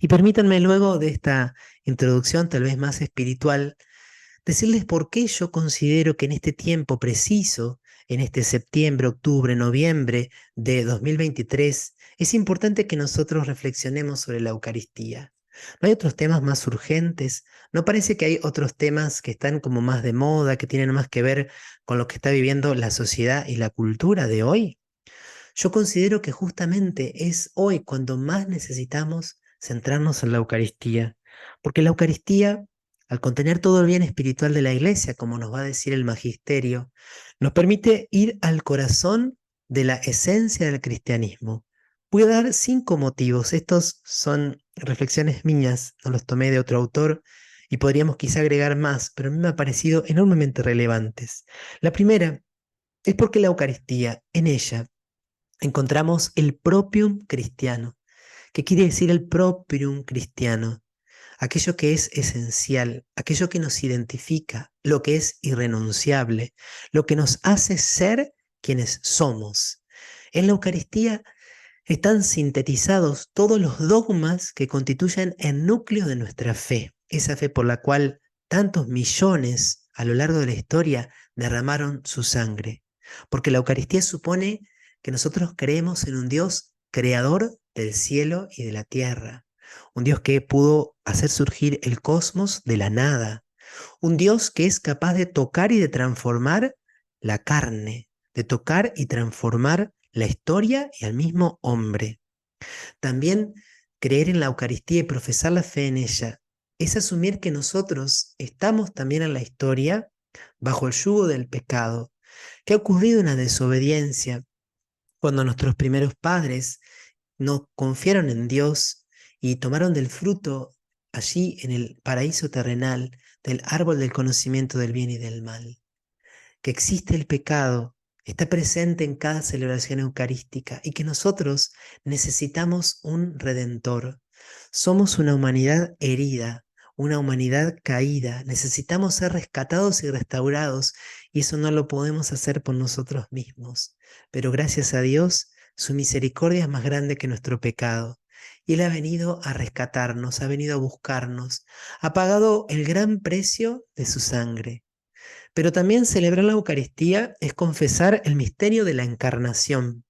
Y permítanme luego de esta introducción tal vez más espiritual, decirles por qué yo considero que en este tiempo preciso, en este septiembre, octubre, noviembre de 2023, es importante que nosotros reflexionemos sobre la Eucaristía. ¿No hay otros temas más urgentes? ¿No parece que hay otros temas que están como más de moda, que tienen más que ver con lo que está viviendo la sociedad y la cultura de hoy? Yo considero que justamente es hoy cuando más necesitamos centrarnos en la Eucaristía, porque la Eucaristía, al contener todo el bien espiritual de la Iglesia, como nos va a decir el Magisterio, nos permite ir al corazón de la esencia del cristianismo. Voy a dar 5 motivos. Estos son reflexiones mías, no los tomé de otro autor y podríamos quizá agregar más, pero a mí me ha parecido enormemente relevantes. La primera es porque la Eucaristía, en ella, encontramos el propium cristiano. ¿Qué quiere decir el propium cristiano? Aquello que es esencial, aquello que nos identifica, lo que es irrenunciable, lo que nos hace ser quienes somos. En la Eucaristía están sintetizados todos los dogmas que constituyen el núcleo de nuestra fe, esa fe por la cual tantos millones a lo largo de la historia derramaron su sangre. Porque la Eucaristía supone que nosotros creemos en un Dios creador del cielo y de la tierra, un Dios que pudo hacer surgir el cosmos de la nada, un Dios que es capaz de tocar y de transformar la carne, de tocar y transformar la historia y al mismo hombre. También creer en la Eucaristía y profesar la fe en ella es asumir que nosotros estamos también en la historia bajo el yugo del pecado, que ha ocurrido una desobediencia cuando nuestros primeros padres no confiaron en Dios y tomaron del fruto allí en el paraíso terrenal del árbol del conocimiento del bien y del mal. Que existe el pecado, está presente en cada celebración eucarística y que nosotros necesitamos un redentor. Somos una humanidad herida, una humanidad caída, necesitamos ser rescatados y restaurados y eso no lo podemos hacer por nosotros mismos. Pero gracias a Dios, su misericordia es más grande que nuestro pecado. Y Él ha venido a rescatarnos, ha venido a buscarnos, ha pagado el gran precio de su sangre. Pero también celebrar la Eucaristía es confesar el misterio de la encarnación.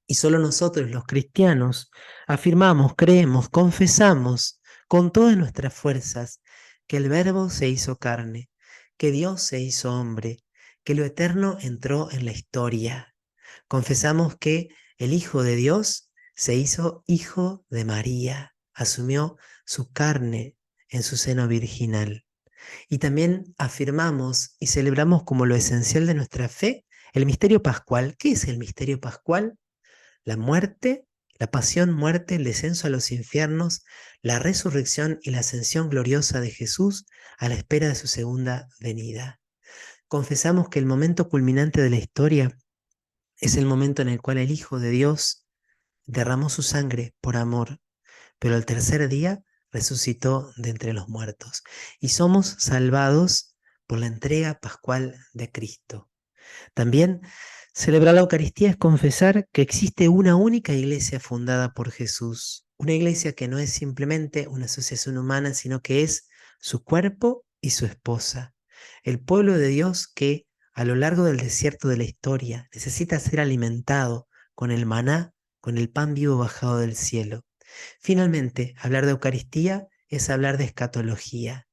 Y solo nosotros, los cristianos, afirmamos, creemos, confesamos con todas nuestras fuerzas que el Verbo se hizo carne, que Dios se hizo hombre, que lo eterno entró en la historia. Confesamos que el Hijo de Dios se hizo Hijo de María, asumió su carne en su seno virginal. Y también afirmamos y celebramos como lo esencial de nuestra fe el misterio pascual. ¿Qué es el misterio pascual? La muerte, la pasión, muerte, el descenso a los infiernos, la resurrección y la ascensión gloriosa de Jesús a la espera de su segunda venida. Confesamos que el momento culminante de la historia es el momento en el cual el Hijo de Dios derramó su sangre por amor, pero al tercer día resucitó de entre los muertos y somos salvados por la entrega pascual de Cristo. También celebrar la Eucaristía es confesar que existe una única iglesia fundada por Jesús, una iglesia que no es simplemente una asociación humana, sino que es su cuerpo y su esposa, el pueblo de Dios que a lo largo del desierto de la historia necesita ser alimentado con el maná, con el pan vivo bajado del cielo. Finalmente, hablar de Eucaristía es hablar de escatología,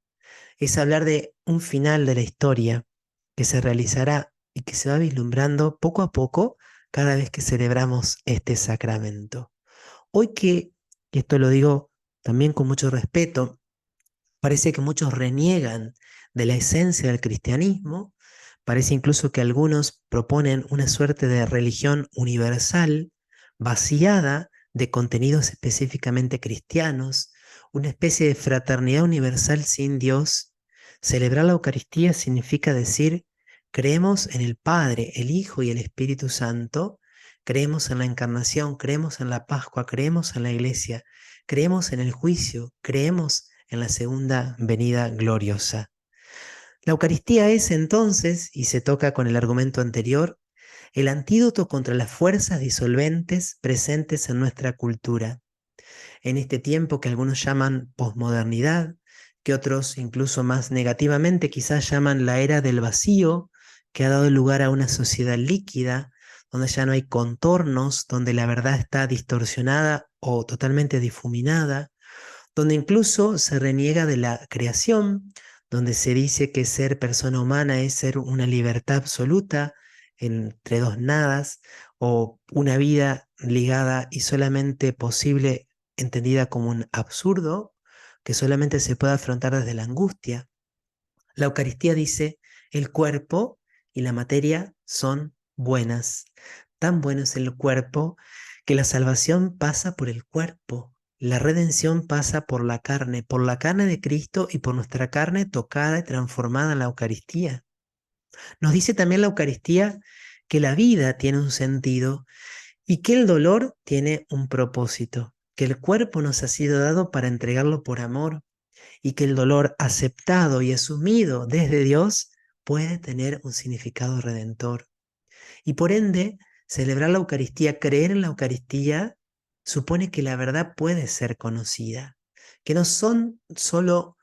es hablar de un final de la historia que se realizará y que se va vislumbrando poco a poco cada vez que celebramos este sacramento. Hoy que, y esto lo digo también con mucho respeto, parece que muchos reniegan de la esencia del cristianismo, parece incluso que algunos proponen una suerte de religión universal, vaciada de contenidos específicamente cristianos, una especie de fraternidad universal sin Dios. Celebrar la Eucaristía significa decir, creemos en el Padre, el Hijo y el Espíritu Santo, creemos en la encarnación, creemos en la Pascua, creemos en la Iglesia, creemos en el juicio, creemos en la segunda venida gloriosa. La Eucaristía es entonces, y se toca con el argumento anterior, el antídoto contra las fuerzas disolventes presentes en nuestra cultura. En este tiempo que algunos llaman posmodernidad, que otros incluso más negativamente quizás llaman la era del vacío, que ha dado lugar a una sociedad líquida, donde ya no hay contornos, donde la verdad está distorsionada o totalmente difuminada, donde incluso se reniega de la creación, donde se dice que ser persona humana es ser una libertad absoluta entre dos nadas, o una vida ligada y solamente posible entendida como un absurdo que solamente se puede afrontar desde la angustia. La Eucaristía dice, el cuerpo y la materia son buenas. Tan bueno es el cuerpo que la salvación pasa por el cuerpo. La redención pasa por la carne de Cristo y por nuestra carne tocada y transformada en la Eucaristía. Nos dice también la Eucaristía que la vida tiene un sentido y que el dolor tiene un propósito, que el cuerpo nos ha sido dado para entregarlo por amor y que el dolor aceptado y asumido desde Dios puede tener un significado redentor. Y por ende, celebrar la Eucaristía, creer en la Eucaristía, supone que la verdad puede ser conocida, que no son solo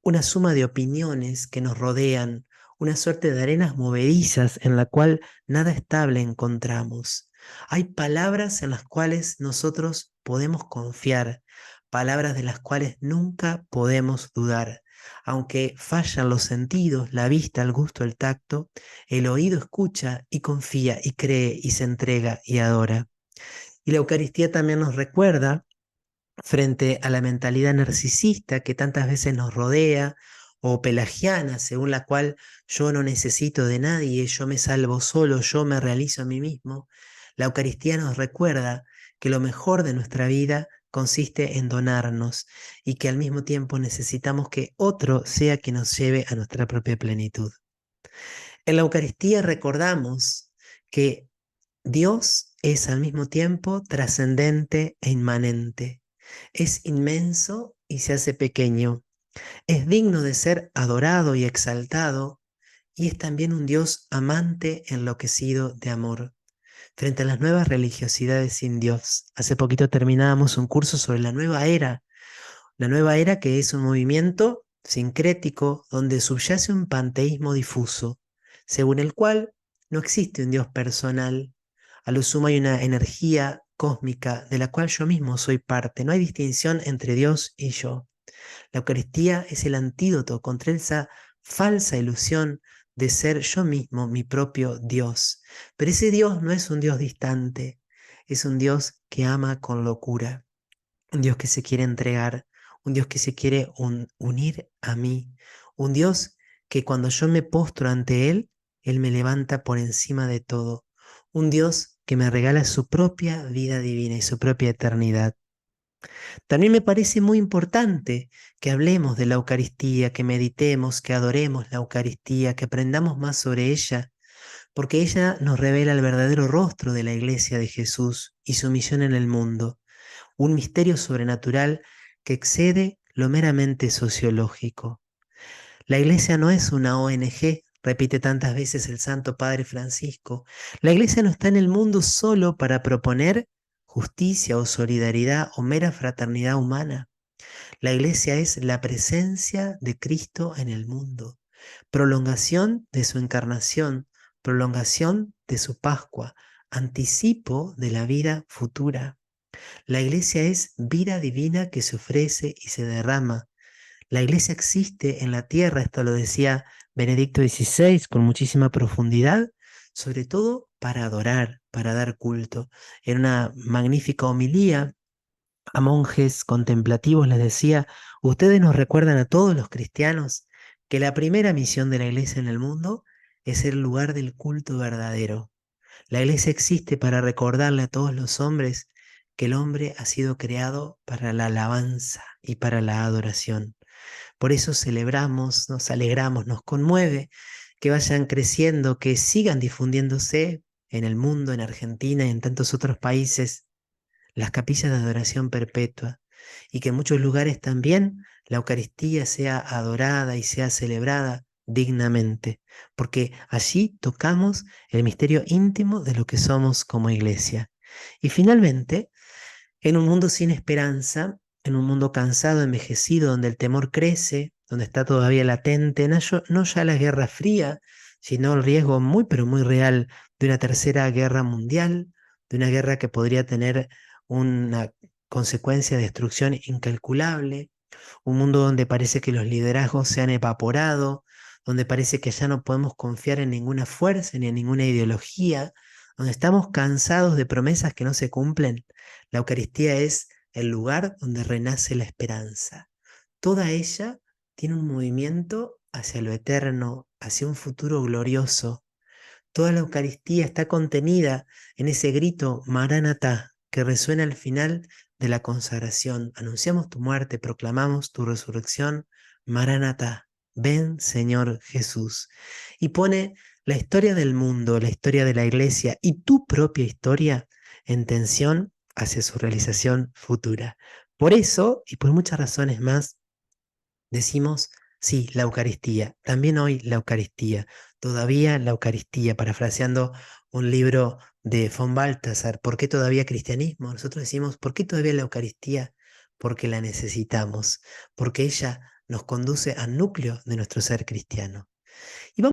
una suma de opiniones que nos rodean, una suerte de arenas movedizas en la cual nada estable encontramos. Hay palabras en las cuales nosotros podemos confiar, palabras de las cuales nunca podemos dudar. Aunque fallan los sentidos, la vista, el gusto, el tacto, el oído escucha y confía y cree y se entrega y adora. Y la Eucaristía también nos recuerda frente a la mentalidad narcisista que tantas veces nos rodea, o pelagiana, según la cual yo no necesito de nadie, yo me salvo solo, yo me realizo a mí mismo. La Eucaristía nos recuerda que lo mejor de nuestra vida consiste en donarnos y que al mismo tiempo necesitamos que otro sea quien nos lleve a nuestra propia plenitud. En la Eucaristía recordamos que Dios es al mismo tiempo trascendente e inmanente. Es inmenso y se hace pequeño. Es digno de ser adorado y exaltado, y es también un Dios amante enloquecido de amor. Frente a las nuevas religiosidades sin Dios, hace poquito terminábamos un curso sobre la nueva era que es un movimiento sincrético donde subyace un panteísmo difuso, según el cual no existe un Dios personal, a lo sumo hay una energía cósmica de la cual yo mismo soy parte, no hay distinción entre Dios y yo. La Eucaristía es el antídoto contra esa falsa ilusión de ser yo mismo mi propio Dios. Pero ese Dios no es un Dios distante, es un Dios que ama con locura, un Dios que se quiere entregar, un Dios que se quiere unir a mí, un Dios que cuando yo me postro ante Él, Él me levanta por encima de todo, un Dios que me regala su propia vida divina y su propia eternidad. También me parece muy importante que hablemos de la Eucaristía, que meditemos, que adoremos la Eucaristía, que aprendamos más sobre ella, porque ella nos revela el verdadero rostro de la Iglesia de Jesús y su misión en el mundo, un misterio sobrenatural que excede lo meramente sociológico. La Iglesia no es una ONG, repite tantas veces el Santo Padre Francisco. La Iglesia no está en el mundo solo para proponer justicia o solidaridad o mera fraternidad humana. La Iglesia es la presencia de Cristo en el mundo, prolongación de su encarnación, prolongación de su Pascua, anticipo de la vida futura. La Iglesia es vida divina que se ofrece y se derrama. La Iglesia existe en la tierra, esto lo decía Benedicto XVI con muchísima profundidad, sobre todo para adorar, para dar culto. En una magnífica homilía a monjes contemplativos les decía, ustedes nos recuerdan a todos los cristianos que la primera misión de la Iglesia en el mundo es el lugar del culto verdadero. La Iglesia existe para recordarle a todos los hombres que el hombre ha sido creado para la alabanza y para la adoración. Por eso celebramos, nos alegramos, nos conmueve que vayan creciendo, que sigan difundiéndose en el mundo, en Argentina y en tantos otros países, las capillas de adoración perpetua, y que en muchos lugares también la Eucaristía sea adorada y sea celebrada dignamente, porque allí tocamos el misterio íntimo de lo que somos como iglesia. Y finalmente, En un mundo sin esperanza, en un mundo cansado, envejecido, donde el temor crece, donde está todavía latente, no ya la Guerra Fría, sino el riesgo muy, pero muy real de una tercera guerra mundial, de una guerra que podría tener una consecuencia de destrucción incalculable, un mundo donde parece que los liderazgos se han evaporado, donde parece que ya no podemos confiar en ninguna fuerza ni en ninguna ideología, donde estamos cansados de promesas que no se cumplen. La Eucaristía es el lugar donde renace la esperanza. Toda ella tiene un movimiento hacia lo eterno, hacia un futuro glorioso. Toda la Eucaristía está contenida en ese grito Maránata que resuena al final de la consagración. Anunciamos tu muerte, proclamamos tu resurrección. Maránata, ven Señor Jesús. Y pone la historia del mundo, la historia de la iglesia y tu propia historia en tensión hacia su realización futura. Por eso, y por muchas razones más, decimos, sí, la Eucaristía, también hoy la Eucaristía, todavía la Eucaristía, parafraseando un libro de von Balthasar, ¿por qué todavía cristianismo? Nosotros decimos, ¿por qué todavía la Eucaristía? Porque la necesitamos, porque ella nos conduce al núcleo de nuestro ser cristiano. Y vamos